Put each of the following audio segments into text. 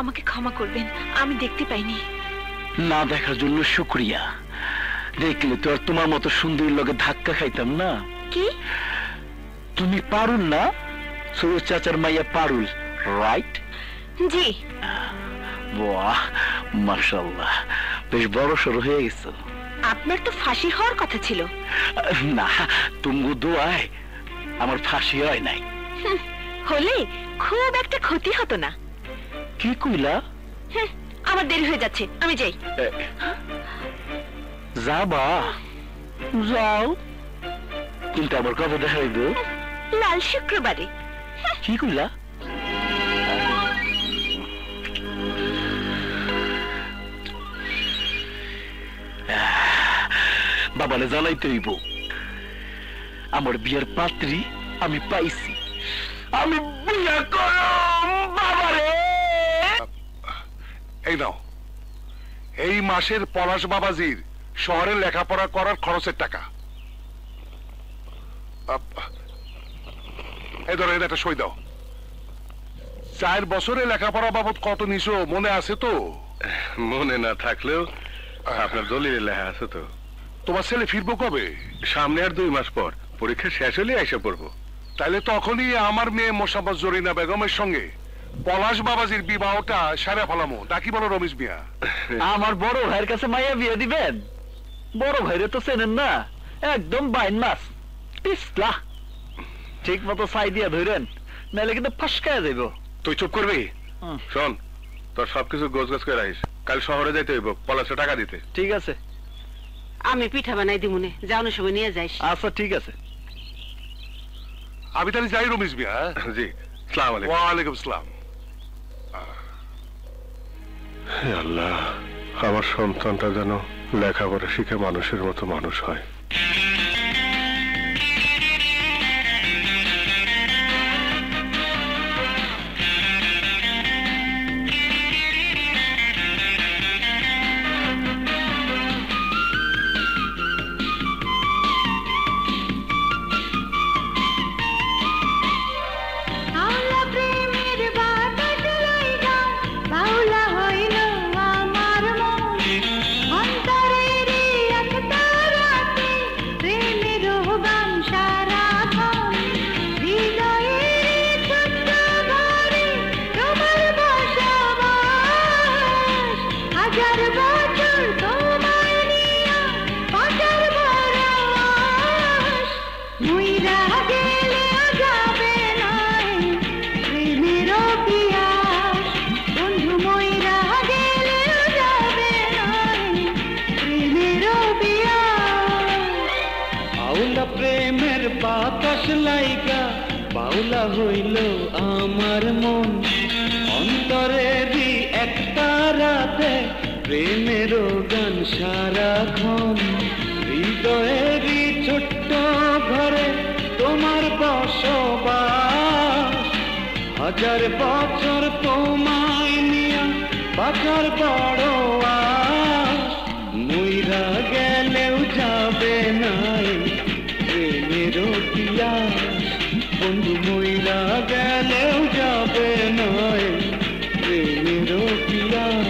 আমাকে ক্ষমা করবেন, আমি দেখতে পাইনি। না দেখার জন্য শুকরিয়া। দেখলে তো আর তোমার মতো সুন্দরীর লগে ধাক্কা খাইতাম না। কি? তুমি পারুল না? সৈয়দ চাচার মাইয়া পারুল, রাইট? জি। বাহ, মাশাআল্লাহ, বেশ বড় সড়ো হয়ে গেছো। আপনার তো ফাঁসি হওয়ার কথা ছিল। না, তুমি দোয়ায় আমার ফাঁসি হয় নাই। হলে খুব একটা ক্ষতি হতো না। কি কইলা? আমার দেরি হয়ে যাচ্ছে, আমি যাই। যাবা? যাও, কিন্তু আবার কবে দেখা হইব? লাল শুক্রবারে। কি কইলা? বাবারে জানাইতে হইব আমার বিয়ের পাত্রী আমি পাইছি। আমি বিয়ে করব বাবারে। এই নাও, এই মাসের পলাশ বাবাজির শহরে লেখাপড়া করার খরচের টাকা। এই ধরো, এটা সই দাও। 4 বছরে লেখাপড়া বাবদ কত নিছো মনে আছে তো? মনে না থাকলেও আপনার দলিলে লেখা আছে তো। তোমার ছেলে ফিরবো কবে? সামনে আর 2 মাস পর, পরীক্ষা শেষ হলে এসে পড়বো। তাইলে তখনই আমার মেয়ে মোসাম্মদ জরিনা বেগমের সঙ্গে পলাশ বাবাজির বিবাহটা সারা ফেলামো, নাকি বলো রমেশ মিয়া? আমার বড় ভাইয়ের কাছে মাইয়া বিয়ে দিবেন? বড় ভাইরে তো চেনেন না, একদম বাইন মাছ পিছলা। ঠিক মতো ছাই দিয়া ধরেন, নাহলে কিন্তু ফসকায় যাইব। তুই চুপ করবি? শোন, তোর সবকিছু গোছগাছ করে রাখিস, কাল শহরে যাইতে হইব পলাশে টাকা দিতে। ঠিক আছে, আমি পিঠা বানাই দিমুনে, যাওয়ানোর সময় নিয়ে যাইস। আচ্ছা ঠিক আছে। আমি তাহলে যাই রমেশ মিয়া। জি, আসসালামু আলাইকুম। ওয়ালাইকুম আসসালাম। হে আল্লাহ, আমার সন্তানটা যেন লেখাপড়া শিখে মানুষের মতো মানুষ হয়। প্রেমের বাতাস লাইগা বাউলা হইল আমার মন, অন্তরেরই একটা রাতে প্রেমেরও গান সারাক্ষণ। হৃদয়েরই ছোট্ট ঘরে তোমার বসবাস, 1000 বছর তোমায় নিয়া বাঁচার বড় আশ। মইরা গেলেও যাবে নাই প্রেমেরও পিয়াস, বন্ধু মইরা গেলেও যাবে নাই প্রেমেরও পিয়াস।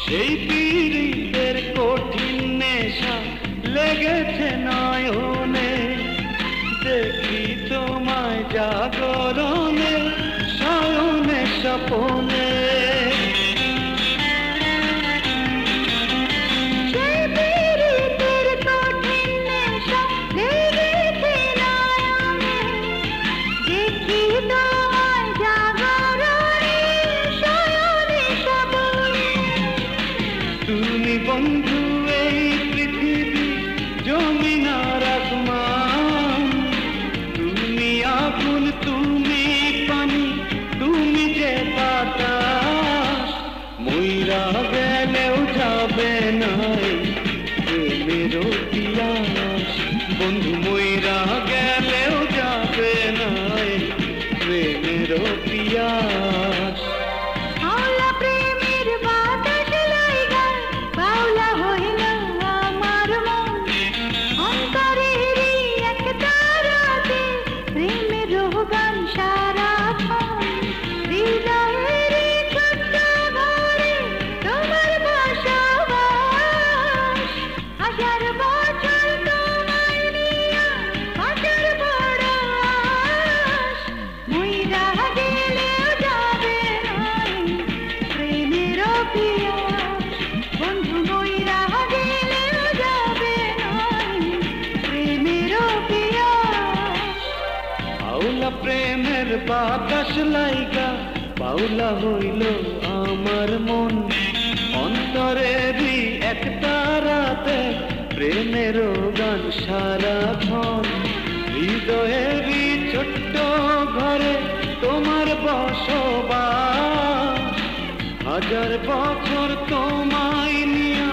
সেই পীড়িতের কঠিন নেশা লেগেছে নয়নে, দেখি তোমায় জাগরণে শয়নে স্বপনে। তুমি বন্ধু এই পৃথিবী জমিন আর আসমান, তুমি আগুন তুমি পানি তুমি যে বাতাস, মইরা গেলেও যাবে না প্রেমের পিয়াস, বন্ধু মইরা গেলেও যাবে না প্রেমের পিয়াস। প্রেমের বাতাস লাইগা বাউলা হইল আমার মন, অন্তরেরই এক তারাতে প্রেমের গান সারাক্ষণ, হৃদয়েরই ছোট্ট ঘরে তোমার বসবাস, হাজার বছর তোমায় নিয়া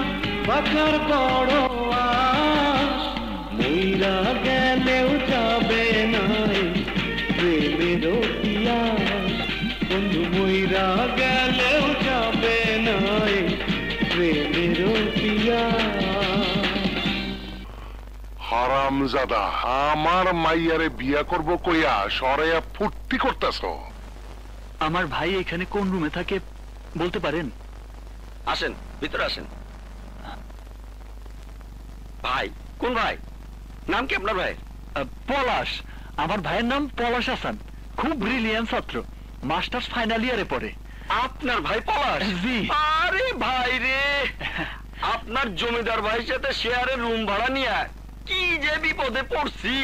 বাঁচার বড় আশ, মইরা গেলেও যাবে না প্রেমের পিয়াস, বন্ধু মইরা গেলেও যাবে না প্রেমের পিয়াস। হারামজাদা, আমার মাইয়ারে বিয়া করব কইয়া সরাইয়া ফুর্তি করতেছ। আমার ভাই এখানে কোন রুমে থাকে বলতে পারেন? আসেন, ভিতরে আসেন। ভাই? কোন ভাই? নাম কি আপনার ভাই? পলাশ। আমার ভাইয়ের নাম পলাশ হাসান, খুব ব্রিলিয়ান্ট ছাত্র, মাস্টার্স ফাইনাল ইয়ারে পড়ে। আপনার ভাই পলাশ? জি। আরে ভাই রে, আপনার জমিদার ভাইয়ের সাথে শেয়ারে রুম ভাড়া নিয়ে কি যে বিপদে পড়ছি।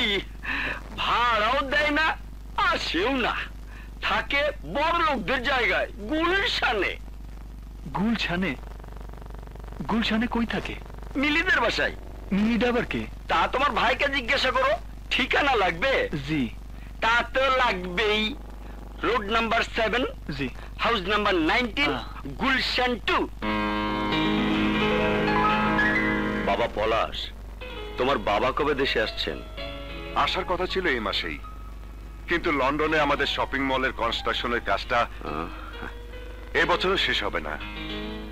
ভাড়াও দেয় না, আসেও না, থাকে বড় লোকদের জায়গায় গুলশানে। গুলশানে? গুলশানে কই থাকে? মিলিদের বাসায়। মিলিদ আবার কে? তা তোমার ভাইকে জিজ্ঞাসা করো। ঠিকানা লাগবে? জি। তা তো লাগবেই। রোড নাম্বার 7, জি, হাউস নাম্বার 19, গুলশান 2। বাবা পলাশ, তোমার বাবা কবে দেশে আসছেন? আসার কথা ছিল এই মাসেই, কিন্তু লন্ডনে আমাদের শপিং মলের কনস্ট্রাকশনের কাজটা এবছরও শেষ হবে না,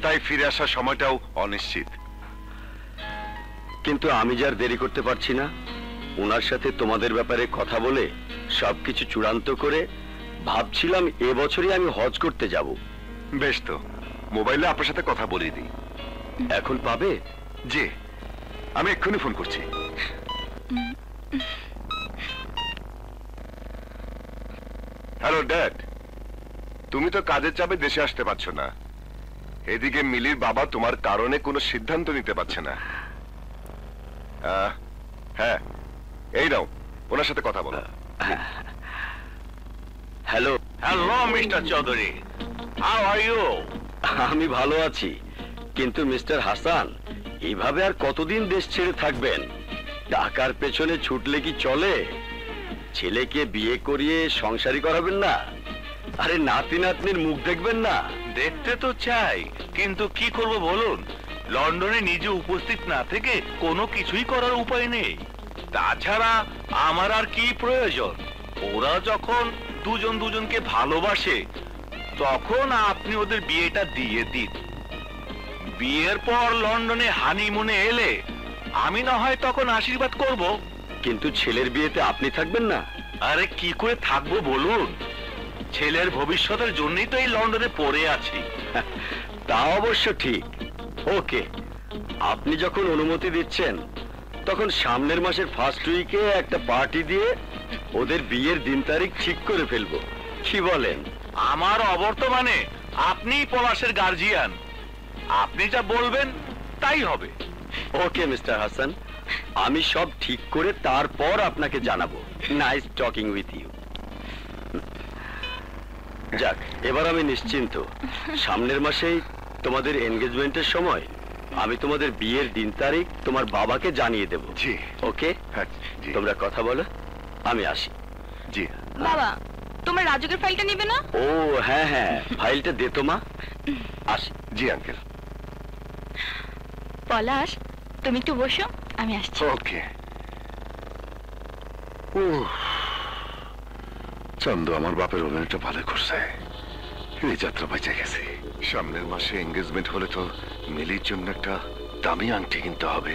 তাই ফিরে আসার সময়টাও অনিশ্চিত। কিন্তু আমি যার দেরি করতে পারছি না, ওনার সাথে তোমাদের ব্যাপারে কথা বলে সবকিছু চূড়ান্ত করে ভাবছিলাম এবছরই আমি হজ করতে যাব। বেশ, তো মোবাইলে আপনার সাথে কথা বলিয়ে দিই। এখন পাবে? জি, আমি এক্ষুনি ফোন করছি। হ্যালো ড্যাড, তুমি তো কাজের চাপে দেশে আসতে পারছো না, এদিকে মিলির বাবা তোমার কারণে কোনো সিদ্ধান্ত নিতে পারছে না। হ্যাঁ, এই নাও, ওনার সাথে কথা বলো। Hello. Hello mister Chowdhury, how are you? আমি ভালো আছি, কিন্তু মিস্টার হাসান, এইভাবে আর কতদিন দেশ ছেড়ে থাকবেন? টাকার পেছনে ছুটলে কি চলে? ছেলেকে বিয়ে করিয়ে সংসারী করাবেন না? আরে নাতি নাতনির মুখ দেখবেন না? দেখতে তো চাই, কিন্তু কি করব বলুন, লন্ডনে নিজে উপস্থিত না থেকে কোনো কিছুই করার উপায় নেই। তাছাড়া আমার আর কি প্রয়োজন? ওরা যখন দুজন দুজনকে ভালোবাসে তখন আপনি ওদের বিয়েটা দিয়ে দিন। বিয়ের পর লন্ডনে হানিমুনে এলে আমি না হয় তখন আশীর্বাদ করব। কিন্তু ছেলের বিয়েতে আপনি থাকবেন না? আরে কি করে থাকবো বলুন, ছেলের ভবিষ্যতের জন্যই তো এই লন্ডনে পড়ে আছি। তা অবশ্য ঠিক, ওকে, আপনি যখন অনুমতি দিচ্ছেন তখন সামনের মাসের ফার্স্ট উইকে একটা পার্টি দিয়ে ওদের বিয়ের দিন তারিখ ঠিক করে ফেলবো, কি বলেন? আমার অবর্তমানে আপনিই পলাশের গার্জিয়ান, আপনি যা বলবেন তাই হবে। ওকে মিস্টার হাসান, আমি সব ঠিক করে তারপর আপনাকে জানাবো। Nice talking with you. যাক, এবার আমি নিশ্চিন্ত। সামনের মাসেই তোমাদের এনগেজমেন্টের সময় আমি তোমাদের বিয়ের দিন তারিখ তোমার বাবাকে জানিয়ে দেব। জি। ওকে, হ্যাঁ, জি। তোমরা কথা বলো, আমি আসি। জি। বাবা, তোমার রাজুকের ফাইলটা নিবে না? ও হ্যাঁ হ্যাঁ, ফাইলটা দে তো মা। আসি। জি আঙ্কেল। পলাশ, তুমি একটু বসো, আমি আসছি। ওকে। চন্দ্র আমার বাপের অভিনয়টা ভালো করছে, এই যাত্রা বেঁচে গেছে। সামনের মাসে এঙ্গেজমেন্ট হলে তো মিলির জন্য একটা দামি আংটি কিনতে হবে।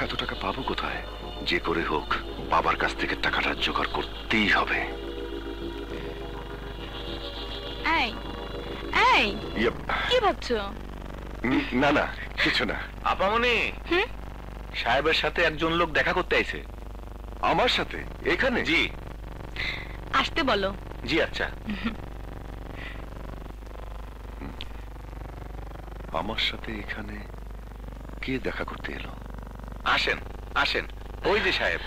এত টাকা পাবো কোথায়? যে করে হোক বাবার কাছ থেকে টাকাটা জোগাড় করতেই হবে। এই এই, কি ভাবছো? না না, কিছু না। আপামনি, সাহেবের সাথে একজন লোক দেখা করতে আইছে। আমার সাথে এখানে? জি। আসতে বলো। জি আচ্ছা। আমার সাথে এখানে কে দেখা করতে এলো? আসেন আসেন, ওই যে সাহেব।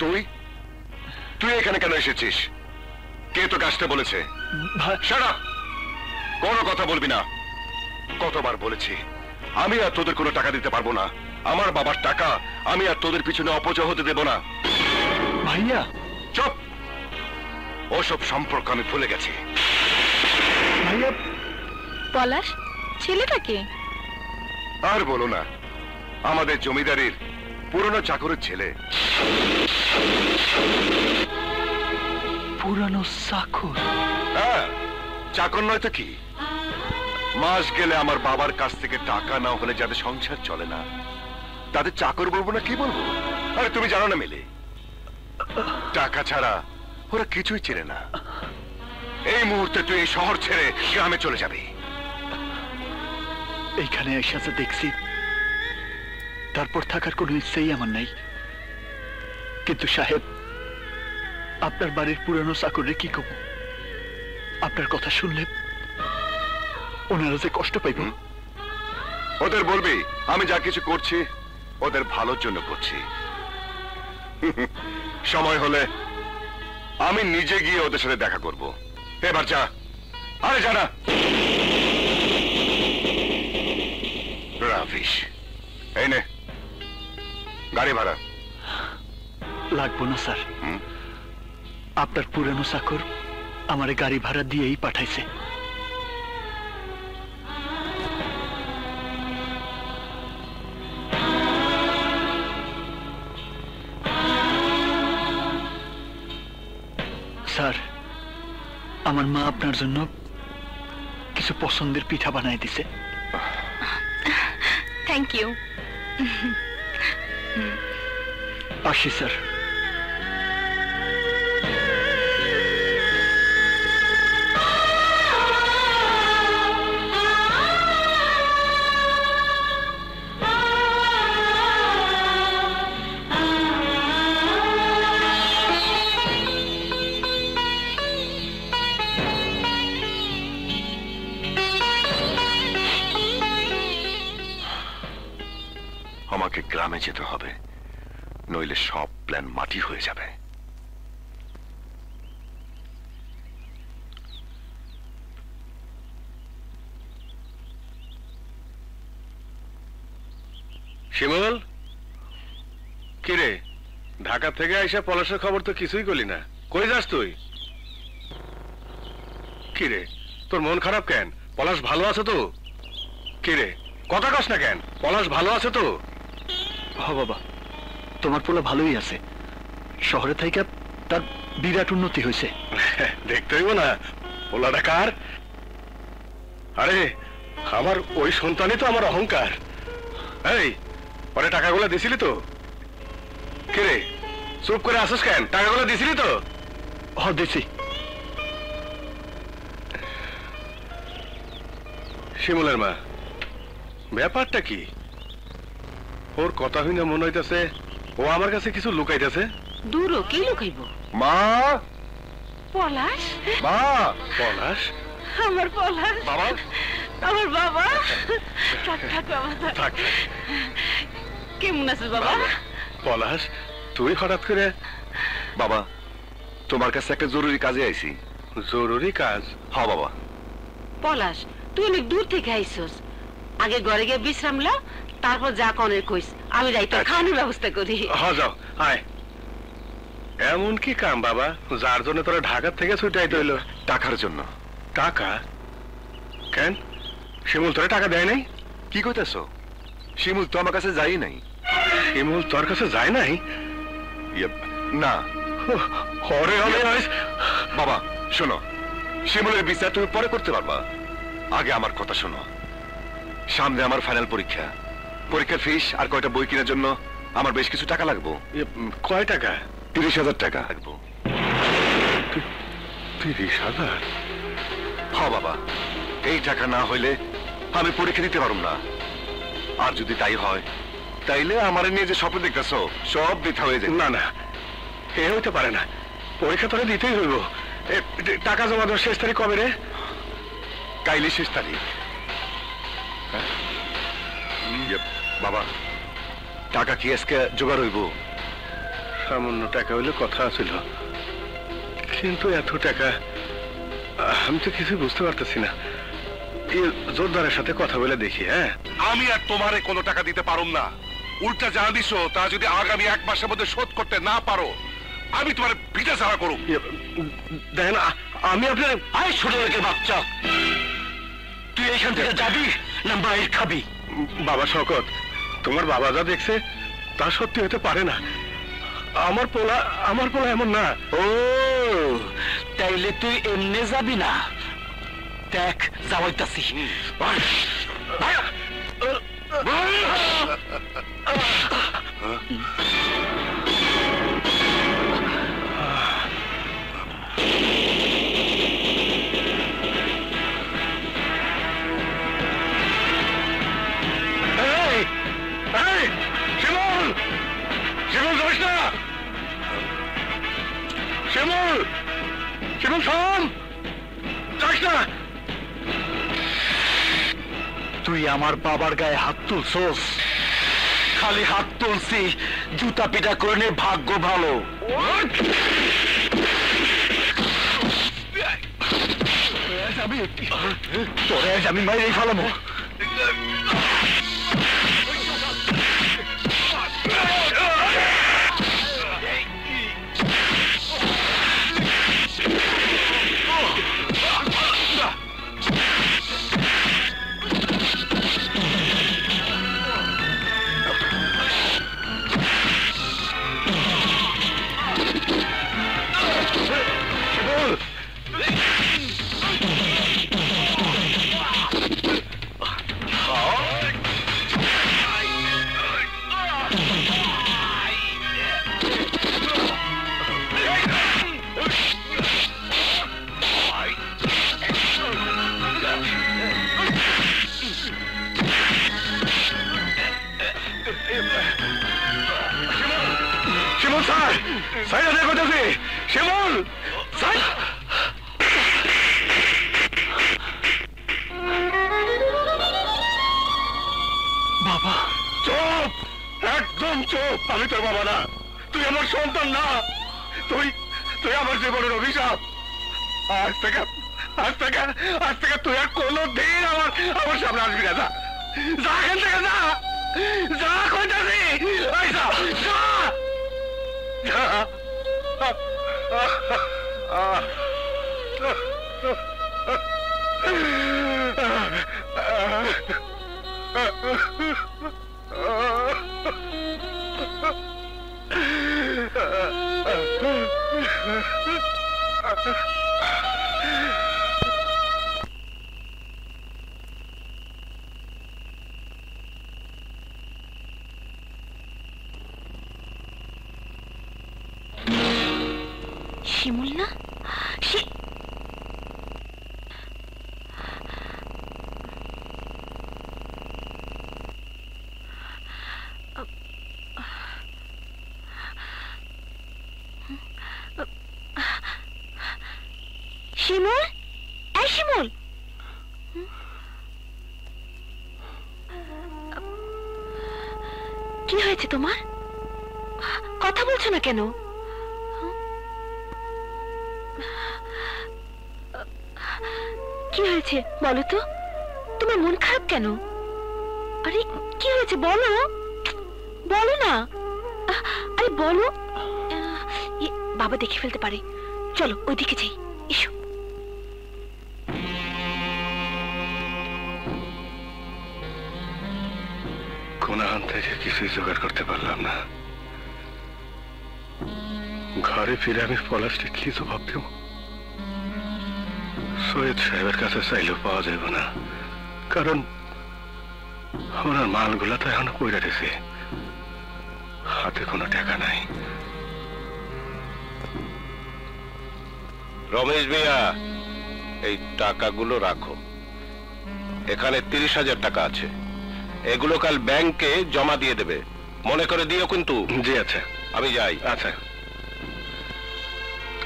তুই তুই এখানে কেন এসেছিস? কে তোকে আসতে বলেছে? Shut up! কোনো কথা বলবি না। কতবার বলেছি আমি আর তোদের কোনো টাকা দিতে পারবো না। আমার বাবার টাকা আমি আর তোদের পিছনে অপচয় হতে দেব না। ভাইয়া, চুপ! ওসব সম্পর্ক আমি ভুলে গেছি। ভাইয়া। পলাশ, ছেলেটাকে? আর বলো না, আমাদের জমিদারির পুরনো চাকরের ছেলে। পুরানো চাকর? হ্যাঁ, চাকর নয় তো কি। মাস গেলে আমার বাবার কাছ থেকে টাকা না হলে যাদের সংসার চলে না তাদের চাকর বলবো না কি বলবো? আরে তুমি জানো না মিলে, টাকা ছাড়া ওরা কিছুই চেনে না। এই মুহূর্তে তুই এই শহর ছেড়ে গ্রামে চলে যাবি। এইখানে এসে দেখছি, তারপর থাকার কোনো ইচ্ছেই আমার নাই। কিন্তু সাহেব, আপনার বাড়ির পুরানো চাকরে কি কব? আপনার কথা শুনলে ওনারা যে কষ্ট পাইব। ওদের বলবি আমি যা কিছু করছি ওদের ভালোর জন্য করছি। সময় হলে আমি নিজে গিয়ে ওদের সাথে দেখা করব। এবার যা। আরে জানা রাফিস, এই নে গাড়ি ভাড়া। লাগবো না স্যার, আপনার পুরানো চাকর আমারে গাড়ি ভাড়া দিয়েই পাঠাইছে। স্যার, আমার মা আপনার জন্য কিছু পছন্দের পিঠা বানাই দিছে। Thank you. আসি স্যার। আমাকে গ্রামে যেতে হবে, নইলে সব প্ল্যান মাটি হয়ে যাবে। শিমুল, কিরে ঢাকা থেকে আইসা পলাশের খবর তো কিছুই করলি না। কই যাস তুই? কিরে তোর মন খারাপ কেন? পলাশ ভালো আছে তো? কিরে কথা কস না কেন? পলাশ ভালো আছে তো? হ বাবা, তোমার পোলা ভালোই আছে। শহরে থেকে তার বিরাট উন্নতি হয়েছে। দেখতে হইব না পোলাটা কার? আরে আমার ওই সন্তানই তো আমার অহংকার। এই পরে টাকাগুলো দিছিলি তো? কে রে, চুপ করে আসিস কেন? টাকাগুলো দিছিলি তো? দিছি। শিমুলের মা, ব্যাপারটা কি? ওর কথা হইনা মনে হইতেছে ও আমার কাছে কিছু লুকাইতেছে। দূরও কি লুকাইব? মা, পলাশ, মা, পলাশ, আমার পলাশ, বাবা, আমার বাবা। থাক থাক বাবা, থাক। থাক। কেমন আছিস বাবা? পলাশ, তুই হঠাৎ করে? বাবা, তোমার কাছে একটা জরুরি কাজে আইছি। জরুরি কাজ? হ্যাঁ বাবা। পলাশ, তুই অনেক দূর থেকে আইসস। আগে ঘরে গিয়ে বিশ্রাম ল, তারপর যা কনের কইস। আমি যাই তোর খাওয়ানোর ব্যবস্থা করি। হ্যাঁ যাও, আয়। এমন কি কাম বাবা যার জন্য তোরা ঢাকা থেকে ছুটে আইতে হইলো? টাকার জন্য। টাকা? কেন, শিমুল তোরা টাকা দেয় নাই? কি কইতেছ? শিমুল তো আমার কাছে যাই নাই। শিমুল তোর কাছে যায় নাই? না হরে হরে। বাবা শোনো, শিমুলের বিচার তুমি পরে করতে পারবা, আগে আমার কথা শোনো। সামনে আমার ফাইনাল পরীক্ষা, পরীক্ষার ফিস আর কয়টা বই কেনার জন্য আমার বেশ কিছু টাকা লাগবো। কয় টাকা? 30,000 টাকা লাগবো। 30,000? হ্যাঁ বাবা, এই টাকা না হইলে আমি পরীক্ষা দিতে পারব না। আর যদি তাই হয় তাইলে আমার নিয়ে যে স্বপ্ন দেখতেছ সব বৃথা হয়ে যাবে। না না, এ হইতে পারে না। পরীক্ষা তোরা দিতেই হইব। টাকা জমা দেওয়ার শেষ তারিখ কবে রে? কাইলে শেষ তারিখ। বাবা, টাকা কি আজকে জোগাড় হইব? সামান্য টাকা হইলে কথা ছিল, কিন্তু এত টাকা আমি তো কিছু বুঝতে পারতেছি না। জোরদারের সাথে কথা বলে দেখি। হ্যাঁ, আমি আর তোমারে কোনো টাকা দিতে পারুম না। উল্টা যা দিছো তা যদি আগামী 1 মাসের মধ্যে শোধ করতে না পারো, আমি তোমার ভিটা ছাড়া করুম। দেখেন, আমি আপনার ছোট লোকের বাচ্চা, তুই এখান থেকে যাবি না মায়ের খাবি? বাবা শকত, তোমার বাবা যা দেখছে তা সত্যি হতে পারে না। আমার পোলা এমন না। ও তাইলে তুই এমনি যাবি না? দেখ যাওয়াইতাছি। শিমুল, শিমুল যাস না। শিমুল, শিমুল থাম, যাস না। তুই আমার বাবার গায়ে হাত তুলছস? খালি হাত তুলছি, জুতা পিটা করে নে, ভাগ্য ভালো। তোরে আজ আমি মাইরেই ফেলামো। শিমুল স্যার, সাইডে দেখো দেখি। শিমুল স্যার, বাবা চুপ, একদম চুপ। আমি তোর বাবা না, তুই আমার সন্তান না। তুই তুই আমার জীবনের অভিশাপ। আজ থেকে তুই আর কোনোদিন আমার সামনে আসবি না। যা এখান থেকে, যা কইতাছি। শিমুল না? শিমুল, এই শিমুল, কি হয়েছে তোমার? কথা বলছো না কেন? কি হয়েছে বলো তো? তোমার মন খারাপ কেন? আরে কি হয়েছে বলো, বলো না। আরে বলো, বাবা দেখে ফেলতে পারে। চলো ওইদিকে যাই, এসো। কোনাহান থেকে কিছুই জোগাড় করতে পারলাম না। ঘরে ফিরে আমি পলাশকে কি জবাব দেব? সৈয়দ সাহেবের কাছে চাইলেও পাওয়া যাবে না, কারণ ওনার মালগুলা তো এখনো পড়ে রয়েছে, হাতে কোনো টাকা নাই। রমেশ মিয়া, এই টাকাগুলো রাখো। এখানে 30,000 টাকা আছে, এগুলো কাল ব্যাংকে জমা দিয়ে দেবে, মনে করে দিও কিন্তু। জি আচ্ছা, আমি যাই। আচ্ছা।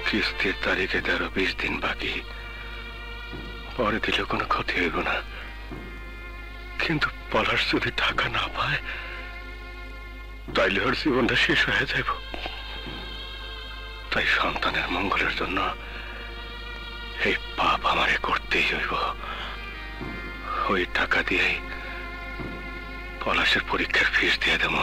কিস্তির তারিখে 13-20 দিন বাকি, পরে দিলে কোনো ক্ষতি হইব না, কিন্তু পলাশ যদি টাকা না পায় তাইলে ওর জীবনটা শেষ হয়ে যাইব। তাই সন্তানের মঙ্গলের জন্য এই পাপ আমারে করতেই হইব। ওই টাকা দিয়েই পলাশের পরীক্ষার ফিস দিয়ে দেব।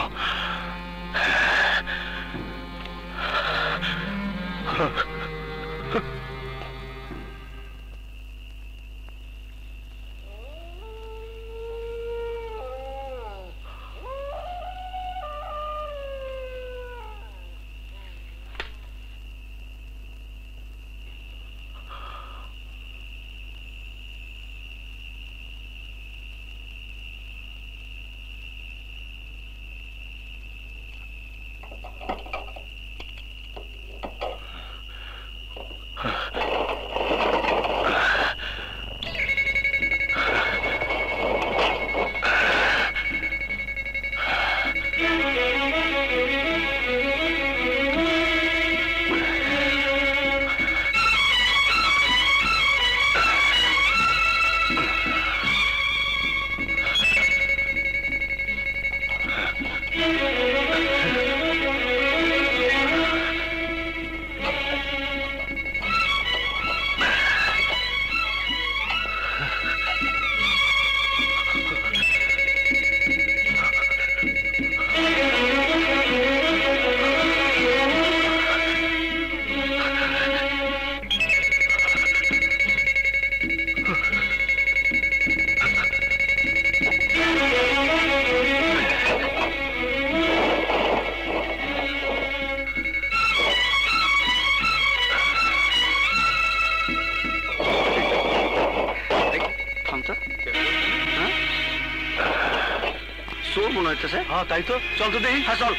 হ্যাঁ তাই তো, চল তো দেখি। হ্যাঁ চল।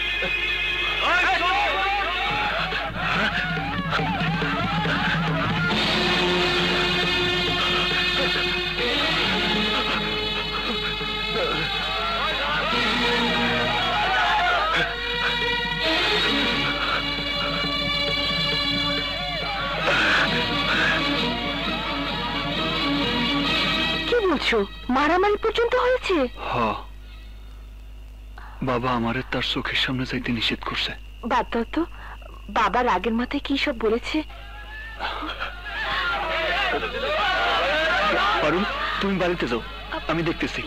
কি বলছো? মারামারি পর্যন্ত হয়েছে? হ্যাঁ, বাবা আমারে তার চোখের সামনে যাইতে নিষেধ করছে। বাদ দাও তো, বাবা রাগের মাথায় কি সব বলেছে। পারুল, তুমি বাড়িতে যাও, আমি দেখতেছি।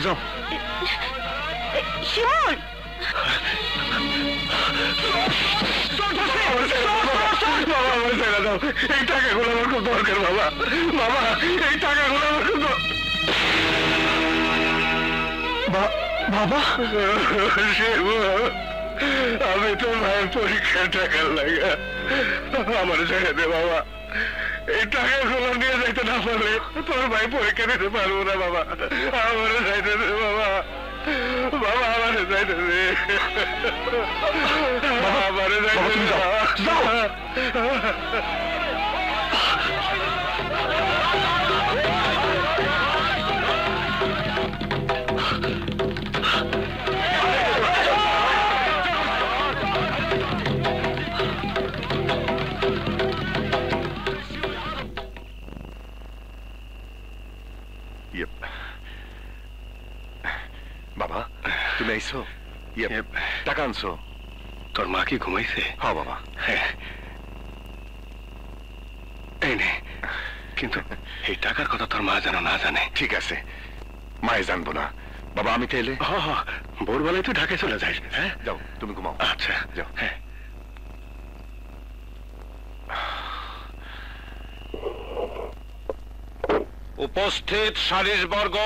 যাও। শিমুল, এই টাকাগুলো আমার খুব দরকার বাবা। বাবা, এই টাকাগুলো আমার খুব বাবা। আমি তো ভাইয়ের পরীক্ষার টাকা লাগা আমার ছেড়ে দে বাবা। এই টাকাগুলো নিয়ে যাইতে না পারলে তোর ভাই পরীক্ষা দিতে পারবো না বাবা। আমার যাইতে দে বাবা। বাবা আমার আমারে যাইতে দে আমারে যাইতে দে বাবা তুমি আইছো টাকা আনছো তোর মা কি ঘুমাইছে? হ্যাঁ বাবা হ্যাঁ এই নে, কিন্তু এই টাকার কথা তোর মা যেন না জানে। ঠিক আছে, মায়ে জানবো না। বাবা আমি তাইলে ভোরবেলায় তুই ঢাকায় চলে যাস। হ্যাঁ যাও, তুমি ঘুমাও। আচ্ছা যাও। হ্যাঁ উপস্থিত সালিশবর্গ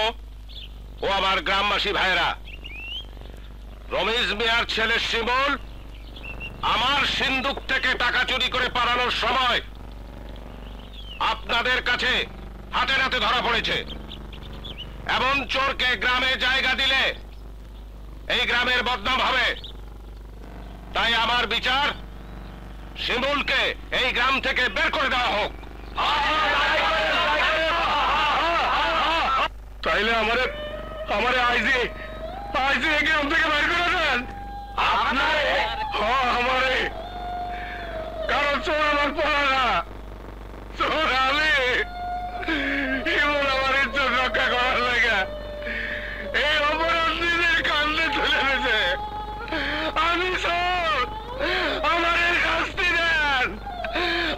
ও আমার গ্রামবাসী ভাইরা, রমেশ মিয়ার ছেলে শিমুল আমার সিন্দুক থেকে টাকা চুরি করে পালানোর সময় আপনাদের কাছে হাতে নাতে ধরা পড়েছে। এমন চোরকে গ্রামে জায়গা দিলে এই গ্রামের বদনাম হবে। তাই আমার বিচার, শিমুলকে এই গ্রাম থেকে বের করে দেওয়া হোক। তাইলে আমারে আইজি এই গ্রাম থেকে বাইর করে দেন। আমারে, কারণ চোর আমার পড়া না, চোর আমি। এমন আমার ইজ্জত রক্ষা করার লাগে এই অপরাধ নিজের কান্দে তুলে দিয়েছে। আমি চোর, আমার শাস্তি দেন।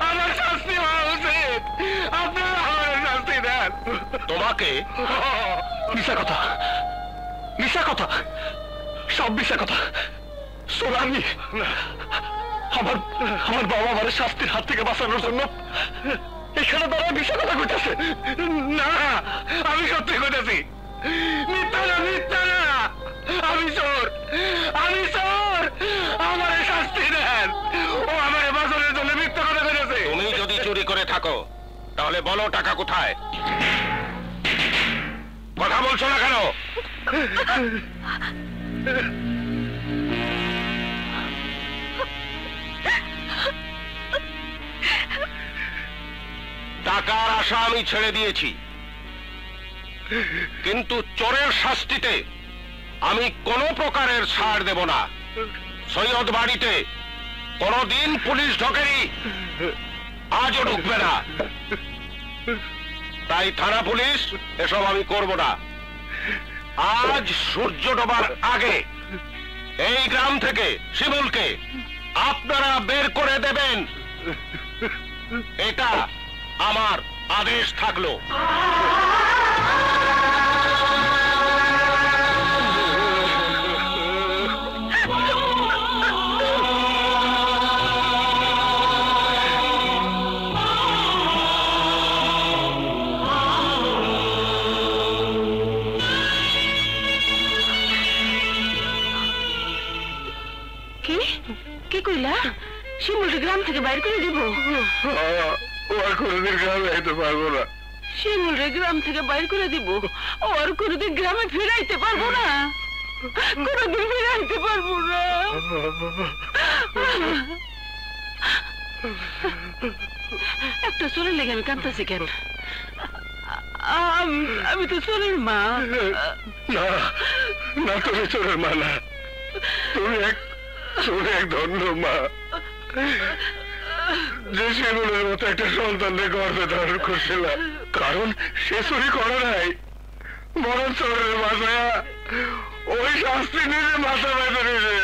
আমার শাস্তি হওয়া উচিত, আপনারা আমার শাস্তি দেন। তোমাকে মিশা কথা, মিশা কথা, সব মিশা কথা। চোর আমি। আমার বাবা আমার শাস্তির হাত থেকে বাঁচানোর জন্য এখানে দাঁড়ায় মিশা কথা কইতেছে। না, আমি সত্যি কইতেছি। মিথ্যা না, মিথ্যা না। আমি চোর, আমি চোর। আমার শাস্তি দেন। ও আমার বাঁচানোর জন্য মিথ্যা কথা কইতেছে। তুমি যদি চুরি করে থাকো তাহলে বলো টাকা কোথায়? কথা বলছো না কেন? টাকার আশা আমি ছেড়ে দিয়েছি, কিন্তু চোরের শাস্তিতে আমি কোনো প্রকারের ছাড় দেব না। সৈয়দ বাড়িতে কোনদিন পুলিশ ঢোকেনি, আজও ঢুকবে না। তাই থানা পুলিশ এসব আমি করব না। আজ সূর্য ডোবার আগে এই গ্রাম থেকে শিমুলকে আপনারা বের করে দেবেন, এটা আমার আদেশ থাকলো। কি কইলা? শিমুলকে গ্রাম থেকে বাইর করে দিব? ও আর কোনোদিন গ্রামে যেতে পারবো না। শিমুলরে গ্রাম থেকে বাইর করে দিব? ও আর কোনোদিন গ্রামে ফিরাইতে পারবো না, কোনোদিন ফিরাইতে পারবো না। একটা চোরের লেগে আমি কাঁদতেছি কেন? আমি তো চোরের মা না। না, তুমি চোরের মা না, তুমি এক ধন্য মা, যে শিমুলের মতো একটা সন্তানকে গর্ভে ধারণ করছিল। কারণ সে চুরি করে নাই, বরং চোরের মাথায় ওই শাস্তি নিজে মাথা বেঁধে নিয়েছে।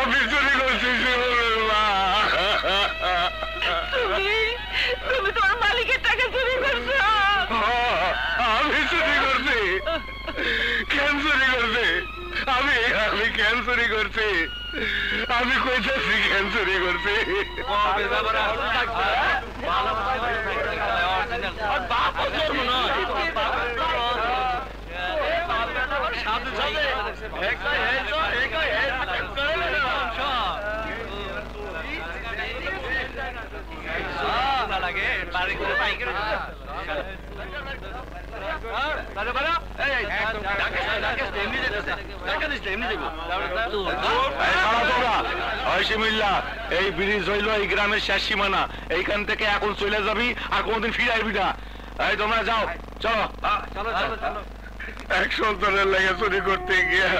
আমি চুরি করছি শিমুলের মা। তুমি তোমার মালিকের টাকা চুরি করছো? আমি চুরি করছি। কেন চুরি করছি? আমি কেন চুরি করছি? আমি কইতেছি কেন চুরি করছি। এই ব্রিজ হইল এই গ্রামের শেষ সীমানা, এইখান থেকে এখন চলে যাবি আর কোনদিন ফিরে আসবি না। এই তোমরা যাও, চলো চলো চলো। এক সন্তানের লেগে চুরি করতে গিয়া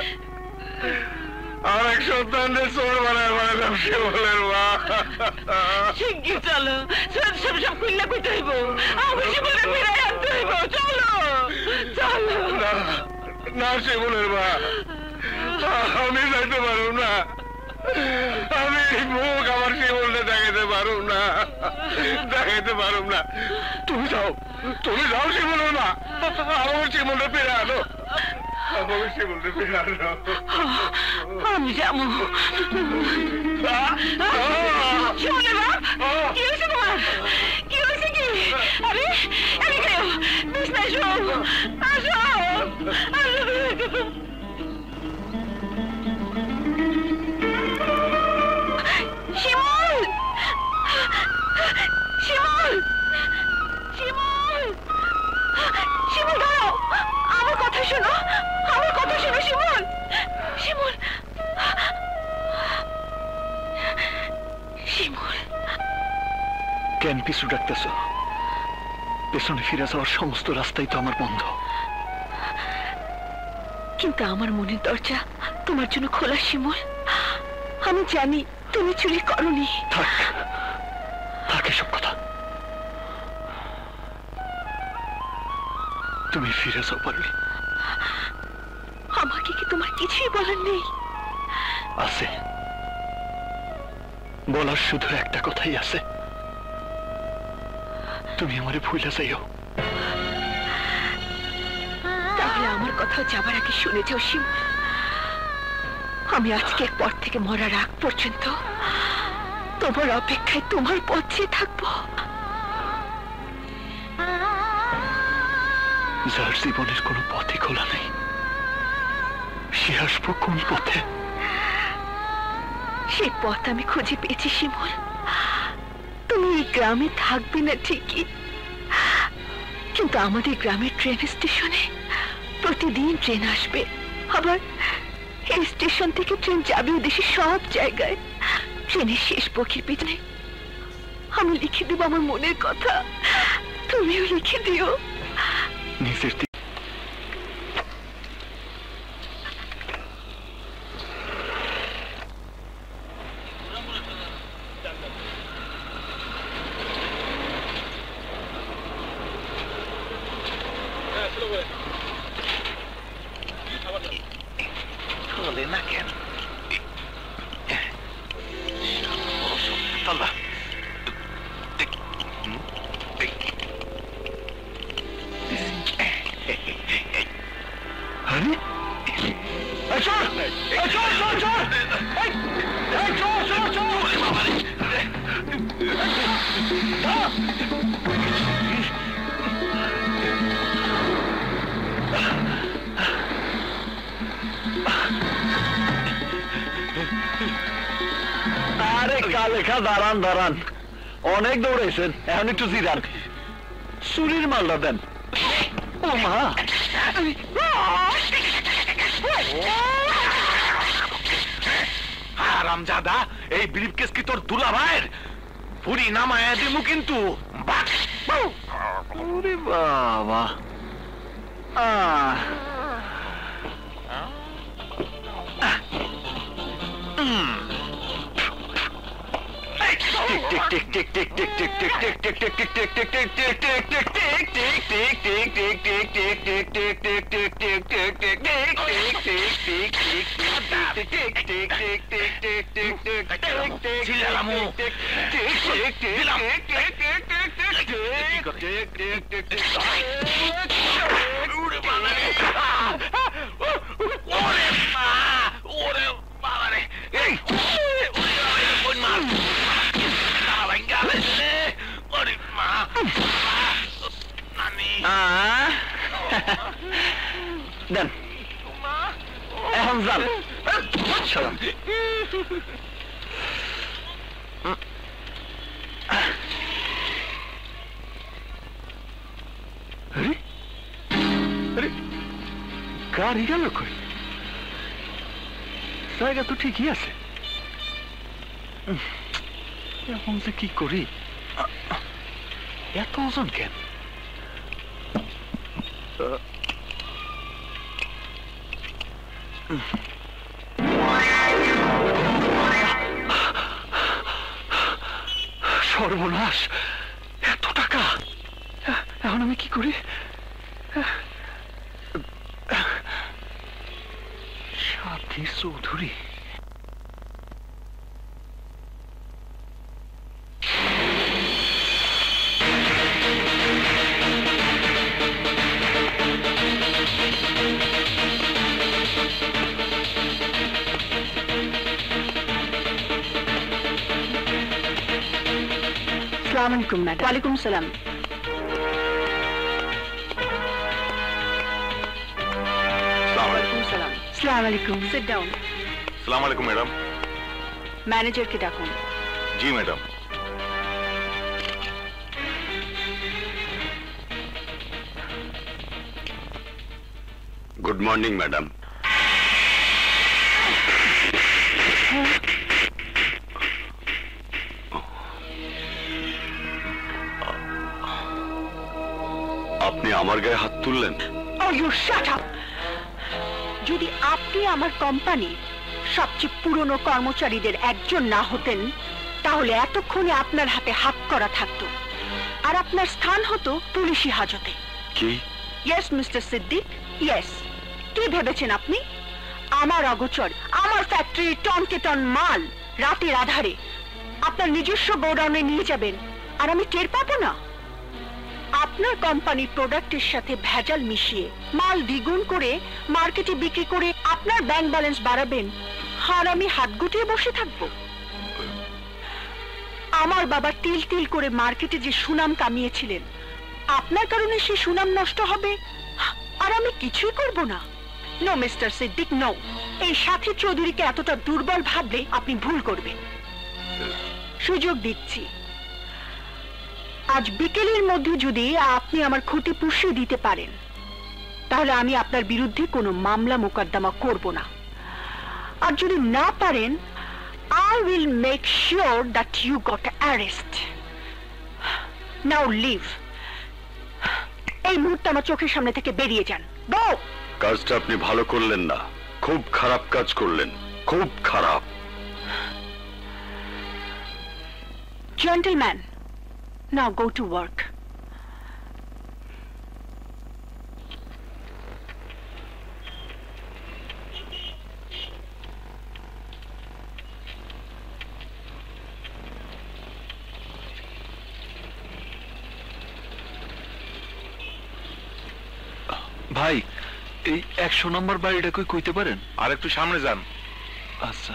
আর এক সন্তানের চোর বানায় বানালাম শিমুলের মা। শিগগির চলো, সব খুললে কইতে হইব, আমি শিমুলের ফিরে আনতে হইব। চলো চলো। না শিমুলের মা, আমি যাইতে পারব না। আমি মুখ আমার শিমুলটা দেখাইতে পারব না, দেখাইতে পারব না। তুমি যাও শিমুলের মা, আমার শিমুলটা ফিরে আনো, আমার শিমুলটা ফিরে আনো। আমি যাবো। শিমুলের মা, কি হয়েছে তোমার? কি হয়েছে কি? আরে এদিকে বিছনায় এসো, আসো আসো। শিমুল, শিমুল, শিমুল, শিমুল দাঁড়াও, আমার কথা শোনো, আমার কথা শোনো শিমুল, শিমুল, শিমুল। কেন পিছু ডাকতেছ? পেছনে ফিরে যাওয়ার সমস্ত রাস্তাই তো আমার বন্ধ। কিন্তু আমার মনের দরজা তোমার জন্য খোলা শিমুল। আমি জানি তুমি চুরি করনি। থাক এসব কথা। তুমি ফিরে যাও পারলি। আমাকে কি তোমার কিছুই বলার নেই? আছে, বলার শুধু একটা কথাই আছে, তুমি আমারে ভুলে যাইও। তাহলে আমার কথা যাবার আগে শুনে যাও শিমুল, আমি আজকের পর থেকে মরার আগ পর্যন্ত তোমার অপেক্ষায় তোমার পথে থাকবো। যার জীবনের কোনো পথই খোলা নেই, সে আসবো কোন পথে? সেই পথ আমি খুঁজে পেয়েছি শিমুল। তুমি এই গ্রামে থাকবে না ঠিকই, কিন্তু আমাদের গ্রামের ট্রেন স্টেশনে প্রতিদিন ট্রেন আসবে, আবার এই স্টেশন থেকে ট্রেন যাবে দেশের সব জায়গায়। ট্রেনের শেষ বগির পিছনে আমি লিখে দেব আমার মনের কথা, তুমিও লিখে দিও। নিজের চলে না কেন? চল আরে কালেখা দাঁড়ান দাঁড়ান, অনেক দৌড়াইছেন, এখন একটু জিরান। চুরির মালটা দেন। ও মা, হারামজাদা, এই ব্রিফকেস কি তোর দুলা ভাইয়ের? পুরি নামায় দিমু কিন্তু। ওরে বাবা, দেন এখন যান। আরে আরে গাড়ি গেল কই? জায়গা তো ঠিকই আছে। এখন যে কি করি? এত ওজন কেন? সর্বনাশ, এত টাকা! এখন আমি কি করি? সাথী চৌধুরী, ওয়ালাইকুম সালাম। আসসালামু আলাইকুম। Sit down. আসসালামু আলাইকুম ম্যাডাম। ম্যানেজারকে ডাকুন। জি ম্যাডাম। Good morning madam. আপনি আমার গায়ে হাত তুললেন? Oh, you shut up! যদি আপনি আমার কোম্পানি সবচেয়ে পুরনো কর্মচারীদের একজন না হতেন, তাহলে এতক্ষণে আপনার হাতে হাত করা থাকতো, আর আপনার স্থান হতো পুলিশি হাজতে। কি? Yes mister Siddique, yes. কি ভেবেছেন আপনি? আমার অগোচর, আমার ফ্যাক্টরির টনকে টন মাল রাতের আধারে আপনার নিজস্ব গোডাউনে নিয়ে যাবেন, আর আমি টের পাবো না? আপনার কোম্পানির প্রোডাক্টের সাথে ভেজাল মিশিয়ে মাল দ্বিগুণ করে মার্কেটে বিক্রি করে আপনার ব্যাংক ব্যালেন্স বাড়াবেন, আর আমি হাত গুটিয়ে বসে থাকবো? আমার বাবা তিল তিল করে মার্কেটে যে সুনাম কামিয়েছিলেন, আপনার কারণে সেই সুনাম নষ্ট হবে, আর আমি কিছুই করব না? No mister Siddique, no. এই সাথী চৌধুরীকে এতটা দুর্বল ভাবলে আপনি ভুল করবেন। সুযোগ দিচ্ছি, আজ বিকেলের মধ্যে যদি আপনি আমার ক্ষতি পুষিয়ে দিতে পারেন, তাহলে আমি আপনার বিরুদ্ধে কোনো মামলা মোকদ্দমা করব না। আর যদি না পারেন, I will make sure that you got arrest. Now leave. এই মুহূর্তে আমার চোখের সামনে থেকে বেরিয়ে যান। Go! কাজটা আপনি ভালো করলেন না, খুব খারাপ কাজ করলেন, খুব খারাপ। Gentlemen, now go to work. ভাই, এই 100 নম্বর বাড়িটা কই কইতে পারেন? আর একটু সামনে যান। আচ্ছা।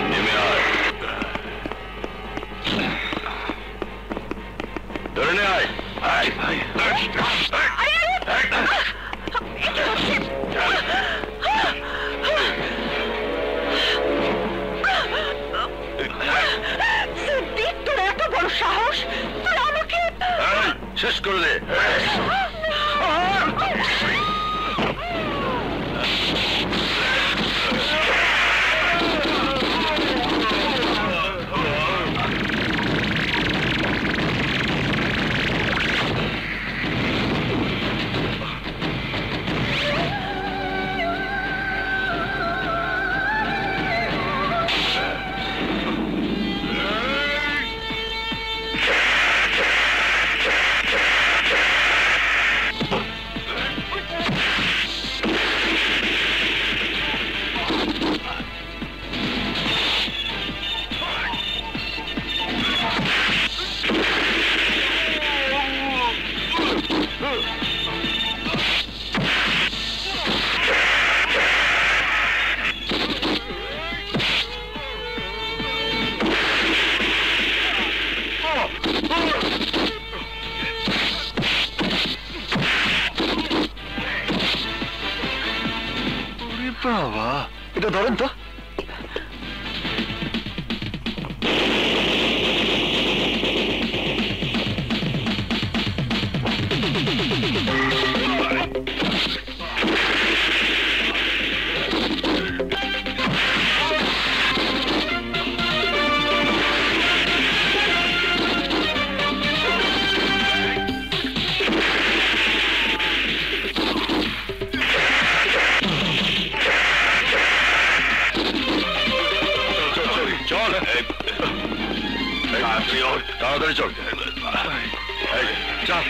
নেমে আয়, ধরে নে, আয়। আয় ভাই। বাবা, এটা ধরেন তো। চল তাড়াতাড়ি চল, চল।